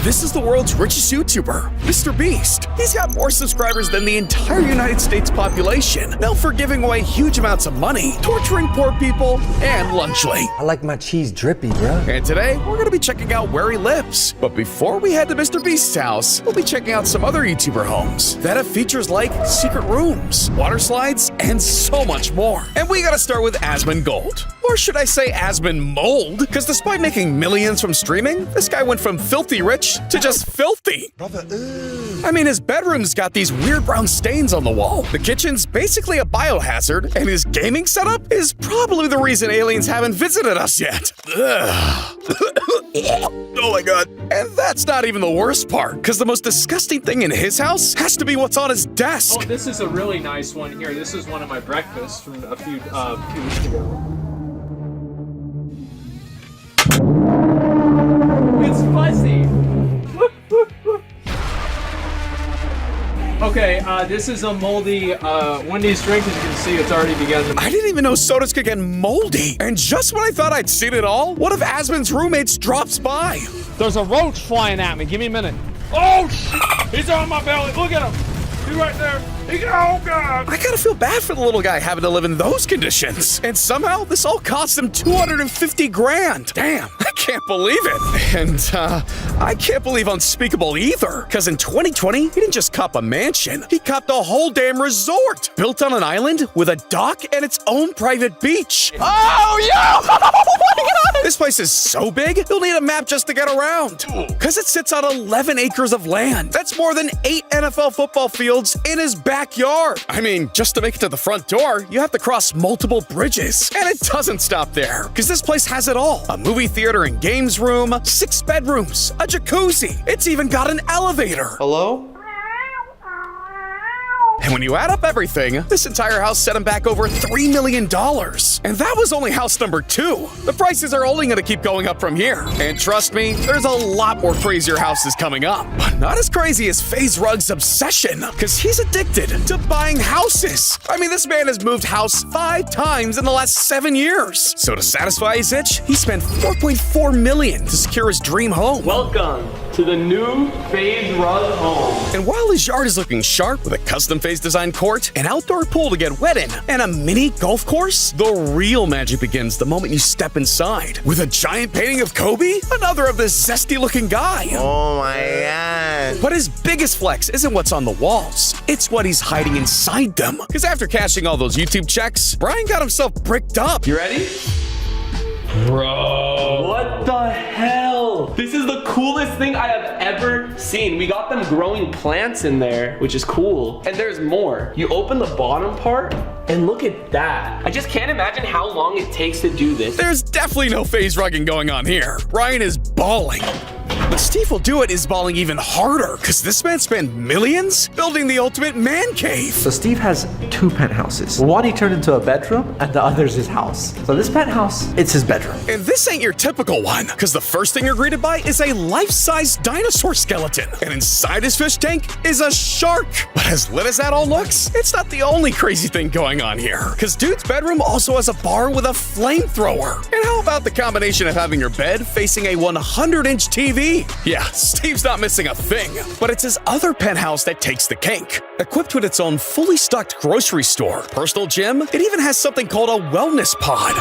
This is the world's richest YouTuber, Mr. Beast. He's got more subscribers than the entire United States population, known for giving away huge amounts of money, torturing poor people, and lunchly. I like my cheese drippy, bro. And today, we're gonna be checking out where he lives. But before we head to Mr. Beast's house, we'll be checking out some other YouTuber homes that have features like secret rooms, water slides, and so much more. And we gotta start with Asmongold. Or should I say Asmonmold? Because despite making millions from streaming, this guy went from filthy rich to just filthy. Brother, I mean, his bedroom's got these weird brown stains on the wall. The kitchen's basically a biohazard, and his gaming setup is probably the reason aliens haven't visited us yet. Oh my god. And that's not even the worst part, because the most disgusting thing in his house has to be what's on his desk. Oh, this is a really nice one here. This is one of my breakfasts from a few weeks ago. It's fuzzy. Okay, this is a moldy Wendy's drink. As you can see, it's already begun to... I didn't even know sodas could get moldy. And just when I thought I'd seen it all, one of Asmon's roommates drops by. There's a roach flying at me. Give me a minute. Oh, shit. He's on my belly. Look at him. He's right there. Oh, God. I gotta feel bad for the little guy having to live in those conditions. And somehow, this all cost him 250 grand. Damn, I can't believe it. And, I can't believe unspeakable either. Because in 2020, he didn't just cop a mansion. He copped a whole damn resort. Built on an island with a dock and its own private beach. Oh, yeah! Oh, my God! This place is so big, you'll need a map just to get around. Because it sits on 11 acres of land. That's more than 8 NFL football fields in his backyard. I mean, just to make it to the front door, you have to cross multiple bridges. And it doesn't stop there, because this place has it all. A movie theater and games room, 6 bedrooms, a jacuzzi. It's even got an elevator. Hello? And when you add up everything, this entire house set him back over $3 million. And that was only house number 2. The prices are only gonna keep going up from here. And trust me, there's a lot more crazier houses coming up. But not as crazy as FaZe Rug's obsession, because he's addicted to buying houses. I mean, this man has moved house 5 times in the last 7 years. So to satisfy his itch, he spent $4.4 million to secure his dream home. Welcome to the new FaZe Rug home. And while his yard is looking sharp with a custom FaZe design court, an outdoor pool to get wet in, and a mini golf course, the real magic begins the moment you step inside. With a giant painting of Kobe, another of this zesty looking guy. Oh my god. But his biggest flex isn't what's on the walls, it's what he's hiding inside them. Because after cashing all those YouTube checks, Brian got himself bricked up. You ready? Bro, what the hell? This is the coolest thing I have ever seen. We got them growing plants in there, which is cool. And there's more. You open the bottom part, and look at that. I just can't imagine how long it takes to do this. There's definitely no FaZe rugging going on here. Brian is balling. But Steve will do it is balling even harder, because this man spent millions building the ultimate man cave. So Steve has 2 penthouses. One he turned into a bedroom, and the other's his house. So this penthouse, it's his bedroom. And this ain't your typical one, because the first thing you're greeted by is a life-size dinosaur skeleton. And inside his fish tank is a shark. But as lit as that all looks, it's not the only crazy thing going on here. Because dude's bedroom also has a bar with a flamethrower. And how about the combination of having your bed facing a 100-inch TV? Yeah, Steve's not missing a thing. But it's his other penthouse that takes the cake. Equipped with its own fully stocked grocery store, personal gym, it even has something called a wellness pod.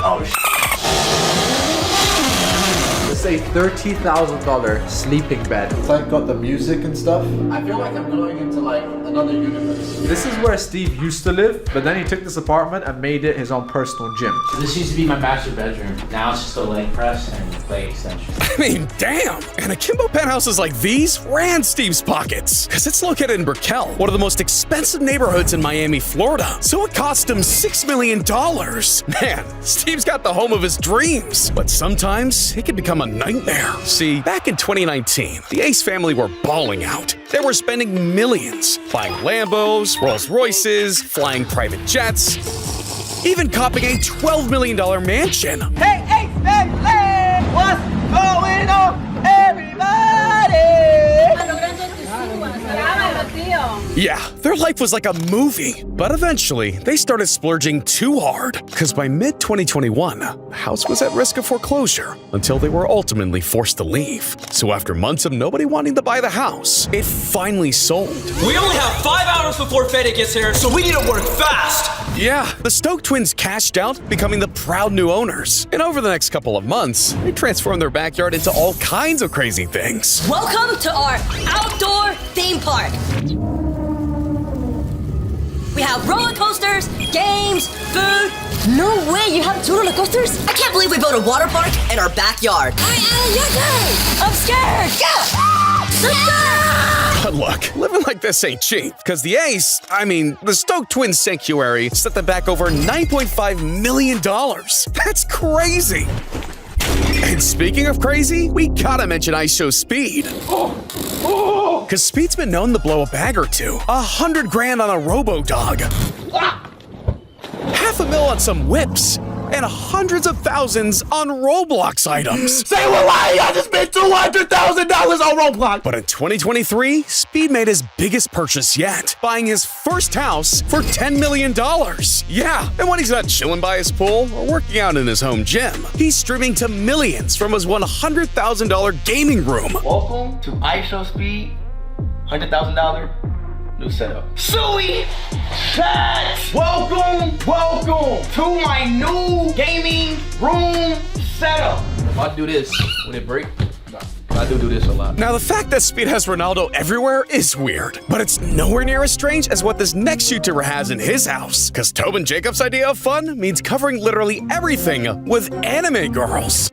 It's a $30,000 sleeping bed. It's like got the music and stuff. I feel like I'm going into like another universe. This is where Steve used to live, but then he took this apartment and made it his own personal gym. So this used to be my master bedroom. Now it's just a leg press and leg extension. I mean, damn! And akimbo penthouses like these ran Steve's pockets, because it's located in Brickell, one of the most expensive neighborhoods in Miami, Florida. So it cost him $6 million. Man, Steve's got the home of his dreams. But sometimes it can become a nightmare. See, back in 2019, the Ace family were balling out. They were spending millions, buying Lambos, Rolls Royces, flying private jets, even copping a $12 million mansion. Hey, Ace family! What's going on, everybody? Yeah, their life was like a movie. But eventually, they started splurging too hard. Because by mid-2021, the house was at risk of foreclosure until they were ultimately forced to leave. So after months of nobody wanting to buy the house, it finally sold. We only have 5 hours before FedEx gets here, so we need to work fast. Yeah, the Stoke twins cashed out, becoming the proud new owners. And over the next couple of months, they transformed their backyard into all kinds of crazy things. Welcome to our outdoor theme park. We have roller coasters, games, food. No way, you have 2 roller coasters? I can't believe we built a water park in our backyard. I'm scared. But look, living like this ain't cheap, because the Stoke Twins Sanctuary set them back over $9.5 million. That's crazy. And speaking of crazy, we gotta mention Ice Show Speed. Because Speed's been known to blow a bag or two. $100,000 on a Robo-Dog. $500,000 on some whips. And hundreds of thousands on Roblox items. Say what? Why? I just spent $200,000 on Roblox. But in 2023, Speed made his biggest purchase yet, buying his first house for $10 million. Yeah, and when he's not chilling by his pool or working out in his home gym, he's streaming to millions from his $100,000 gaming room. Welcome to Ice Show Speed. $100,000 new setup. Suey chat. Welcome to my new gaming room setup. If I do this, would it break? No. I do this a lot. Now, the fact that Speed has Ronaldo everywhere is weird, but it's nowhere near as strange as what this next YouTuber has in his house. Because Tobin Jacobs' idea of fun means covering literally everything with anime girls.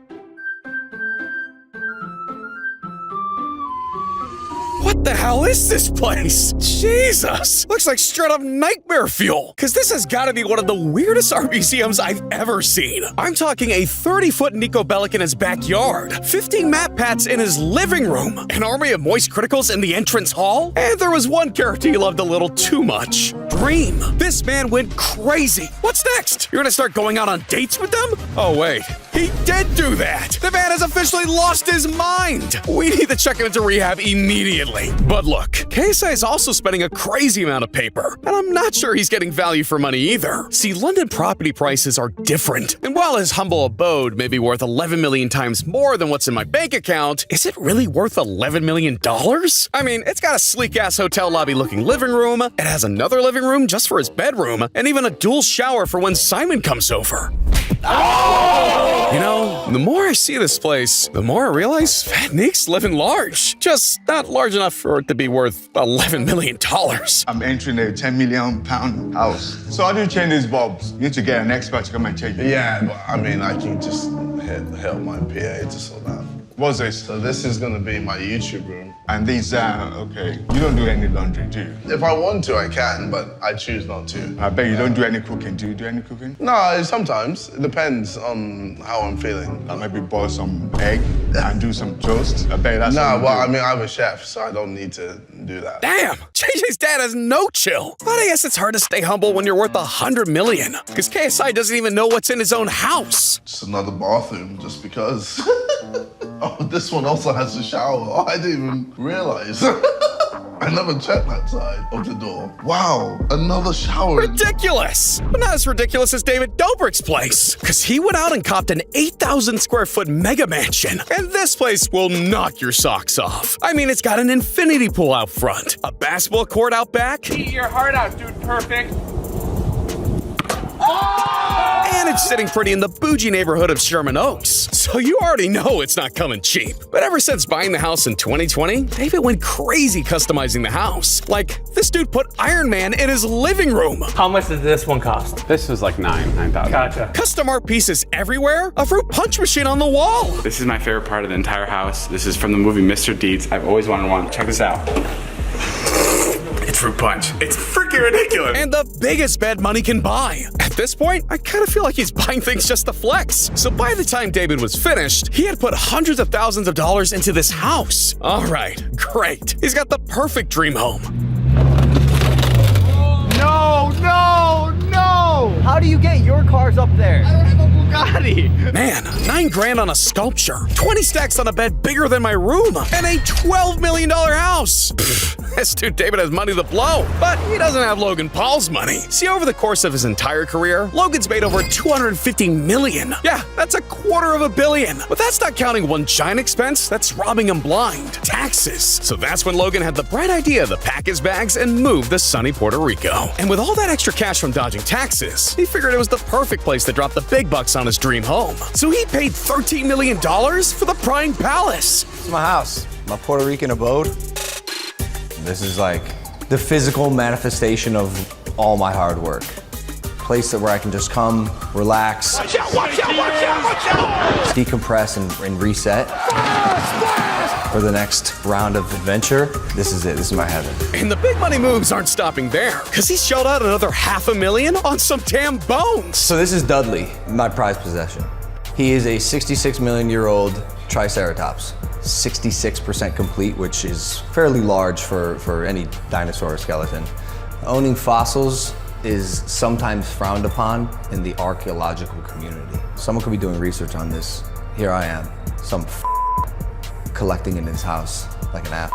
What the hell is this place? Jesus! Looks like straight up nightmare fuel. Because this has got to be one of the weirdest art museums I've ever seen. I'm talking a 30-foot Nico Bellic in his backyard, 15 map pats in his living room, an army of moist criticals in the entrance hall, and there was one character he loved a little too much. Dream. This man went crazy. What's next? You're gonna start going out on dates with them? Oh wait, he did do that. The man has officially lost his mind. We need to check him into rehab immediately. But look, KSI is also spending a crazy amount of paper, and I'm not sure he's getting value for money either. See, London property prices are different, and while his humble abode may be worth 11 million times more than what's in my bank account, is it really worth $11 million? I mean, it's got a sleek-ass hotel lobby-looking living room, it has another living room just for his bedroom, and even a dual shower for when Simon comes over. Oh! You know, the more I see this place, the more I realize Fat Nick's living large. Just not large enough for it to be worth $11 million. I'm entering a £10 million house. So how do you change these bulbs? You need to get an expert to come and change it. Yeah, but I mean, I can just help my PA to sort that. What's this? So this is gonna be my YouTube room. And these okay. You don't do any laundry, do you? If I want to, I can, but I choose not to. I bet you don't do any cooking. Do you do any cooking? No, sometimes. It depends on how I'm feeling. Maybe boil some egg and do some toast. I bet that's No, well, I mean, I'm a chef, so I don't need to do that. Damn! JJ's dad has no chill. But I guess it's hard to stay humble when you're worth $100 million. Because KSI doesn't even know what's in his own house. Just another bathroom, just because. Oh, this one also has a shower. Oh, I didn't even realize. I never checked that side of the door. Wow, another shower. Ridiculous! But not as ridiculous as David Dobrik's place. Because he went out and copped an 8,000 square foot mega mansion. And this place will knock your socks off. I mean, it's got an infinity pool out front, a basketball court out back. Eat your heart out, dude. Perfect. And it's sitting pretty in the bougie neighborhood of Sherman Oaks. So you already know it's not coming cheap. But ever since buying the house in 2020, David went crazy customizing the house. Like, this dude put Iron Man in his living room. How much did this one cost? This was like $9,000. Gotcha. Custom art pieces everywhere, a fruit punch machine on the wall. This is my favorite part of the entire house. This is from the movie Mr. Deeds. I've always wanted one. Check this out. It's fruit punch. It's freaking ridiculous. And the biggest bed money can buy. At this point, I kind of feel like he's buying things just to flex. So by the time David was finished, he had put hundreds of thousands of dollars into this house. All right, great. He's got the perfect dream home. No! How do you get your cars up there? I don't have a Bugatti. Man, $9,000 on a sculpture, 20 stacks on a bed bigger than my room, and a $12 million house. This dude David has money to blow, but he doesn't have Logan Paul's money. See, over the course of his entire career, Logan's made over $250 million. Yeah, that's $250 million. But that's not counting one giant expense that's robbing him blind: taxes. So that's when Logan had the bright idea to pack his bags and move to sunny Puerto Rico. And with all that extra cash from dodging taxes, he figured it was the perfect place to drop the big bucks on his dream home. So he paid $13 million for the Prime Palace. It's my house, my Puerto Rican abode. This is like the physical manifestation of all my hard work. Place where I can just come, relax, decompress and reset for the next round of adventure. This is it. This is my heaven. And the big money moves aren't stopping there, because he shelled out another $500,000 on some damn bones. So this is Dudley, my prized possession. He is a 66-million-year-old Triceratops. 66% complete, which is fairly large for any dinosaur skeleton. Owning fossils is sometimes frowned upon in the archaeological community. Someone could be doing research on this. Here I am, some collecting in his house like an ass.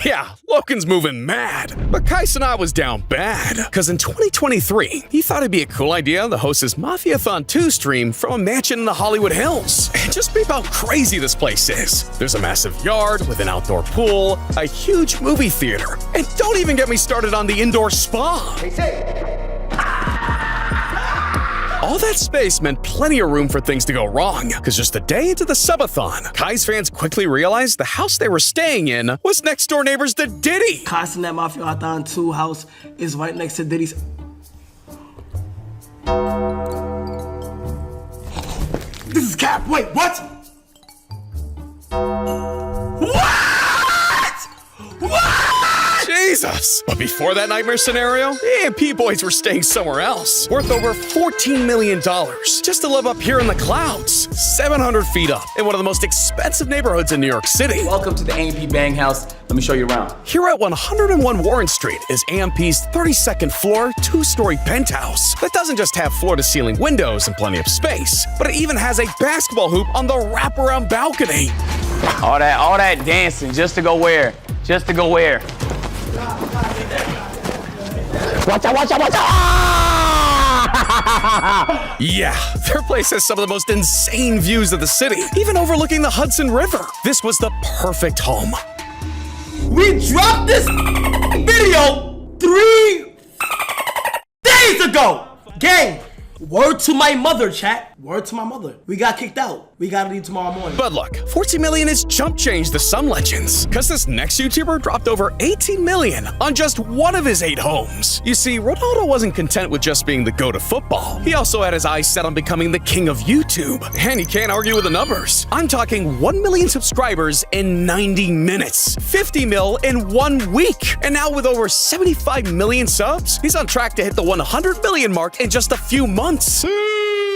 Yeah, Logan's moving mad. But Kai Cenat was down bad, because in 2023, he thought it'd be a cool idea to host his Mafiathon 2 stream from a mansion in the Hollywood Hills. And just peep how crazy this place is. There's a massive yard with an outdoor pool, a huge movie theater, and don't even get me started on the indoor spa. All that space meant plenty of room for things to go wrong, because just a day into the subathon, Kai's fans quickly realized the house they were staying in was next door neighbors to Diddy. Kai Cenat Mafiathon 2 house is right next to Diddy's. This is cap. Wait, what? What? Jesus! But before that nightmare scenario, the A&P boys were staying somewhere else, worth over $14 million, just to live up here in the clouds, 700 feet up, in one of the most expensive neighborhoods in New York City. Welcome to the A&P Bang House. Let me show you around. Here at 101 Warren Street is A&P's 32nd floor, 2-story penthouse that doesn't just have floor-to-ceiling windows and plenty of space, but it even has a basketball hoop on the wraparound balcony. All that dancing just to go where? Just to go where? Watch out, watch out, watch out! Ah! Yeah, their place has some of the most insane views of the city, even overlooking the Hudson River. This was the perfect home. We dropped this video 3 days ago! Gang, word to my mother, chat. Word to my mother. We got kicked out. We gotta leave tomorrow morning. But look, 14 million is chump change to some legends, because this next YouTuber dropped over 18 million on just one of his 8 homes. You see, Ronaldo wasn't content with just being the GOAT of football. He also had his eyes set on becoming the king of YouTube. And he can't argue with the numbers. I'm talking 1 million subscribers in 90 minutes, 50 mil in 1 week. And now with over 75 million subs, he's on track to hit the 100 million mark in just a few months.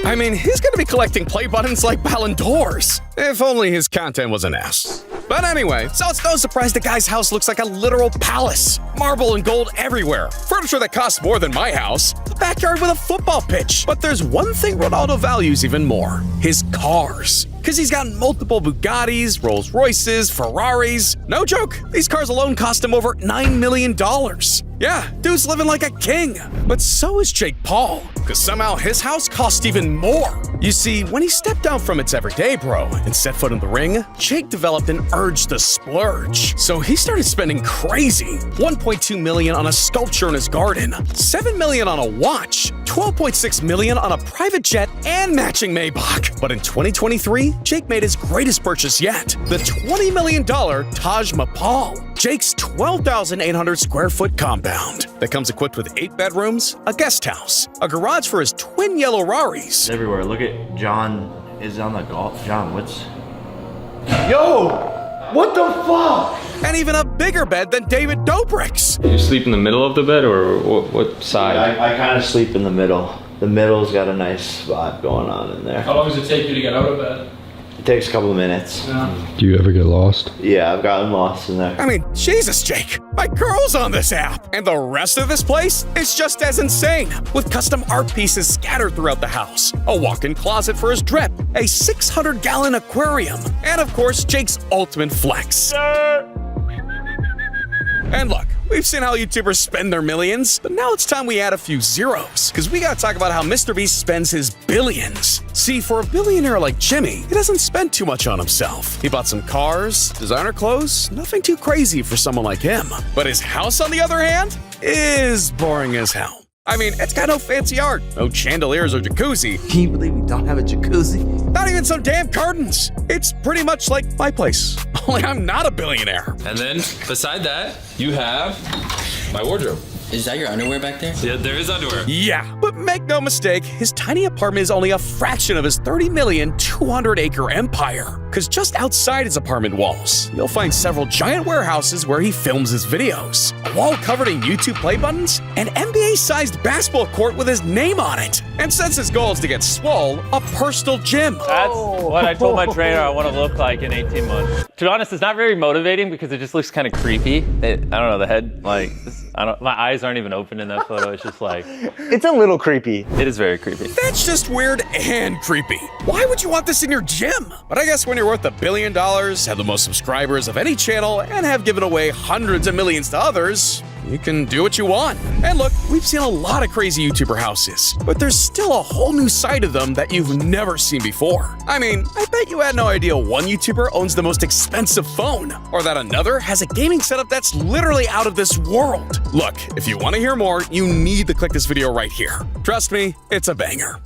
I mean, he's gonna be collecting play buttons like Ballon d'Ors. If only his content was an ass. But anyway, so it's no surprise the guy's house looks like a literal palace. Marble and gold everywhere. Furniture that costs more than my house. A backyard with a football pitch. But there's one thing Ronaldo values even more. His cars. Because he's got multiple Bugattis, Rolls Royces, Ferraris. No joke, these cars alone cost him over $9 million. Yeah, dude's living like a king. But so is Jake Paul, because somehow his house cost even more. You see, when he stepped down from its everyday bro and set foot in the ring, Jake developed an urge to splurge. So he started spending crazy. $1.2 million on a sculpture in his garden, $7 million on a watch, $12.6 million on a private jet and matching Maybach. But in 2023, Jake made his greatest purchase yet, the $20 million Taj Mahal. Jake's 12,800 square foot compound that comes equipped with 8 bedrooms, a guest house, a garage for his twin yellow Raris. Everywhere. Look at John is on the golf. John, what's... Yo! What the fuck? And even a bigger bed than David Dobrik's. You sleep in the middle of the bed or what side? I kind of sleep in the middle. The middle's got a nice spot going on in there. How long does it take you to get out of bed? It takes a couple of minutes. Do you ever get lost? Yeah, I've gotten lost in there. I mean, Jesus, Jake, my girl's on this app. And the rest of this place is just as insane, with custom art pieces scattered throughout the house, a walk-in closet for his drip, a 600-gallon aquarium, and of course, Jake's ultimate flex. And look, we've seen how YouTubers spend their millions, but now it's time we add a few zeros, because we gotta talk about how MrBeast spends his billions. See, for a billionaire like Jimmy, he doesn't spend too much on himself. He bought some cars, designer clothes, nothing too crazy for someone like him. But his house, on the other hand, is boring as hell. I mean, it's got no fancy art, no chandeliers or jacuzzi. Can you believe we don't have a jacuzzi? Not even some damn curtains. It's pretty much like my place, only I'm not a billionaire. And then, beside that, you have my wardrobe. Is that your underwear back there? Yeah, there is underwear. Yeah, but make no mistake, his tiny apartment is only a fraction of his 30 million, 200-acre empire. Because just outside his apartment walls, you'll find several giant warehouses where he films his videos, a wall covered in YouTube play buttons, an NBA-sized basketball court with his name on it. And since his goal is to get swole, a personal gym. That's what I told my trainer I want to look like in 18 months. To be honest, it's not very motivating because it just looks kind of creepy. I don't know, the head, like, my eyes aren't even open in that photo. It's just like... It's a little creepy. It is very creepy. That's just weird and creepy. Why would you want this in your gym? But I guess when you're worth $1 billion, have the most subscribers of any channel, and have given away hundreds of millions to others, you can do what you want. And look, we've seen a lot of crazy YouTuber houses, but there's still a whole new side of them that you've never seen before. I mean, I bet you had no idea one YouTuber owns the most expensive phone, or that another has a gaming setup that's literally out of this world. Look, if you want to hear more, you need to click this video right here. Trust me, it's a banger.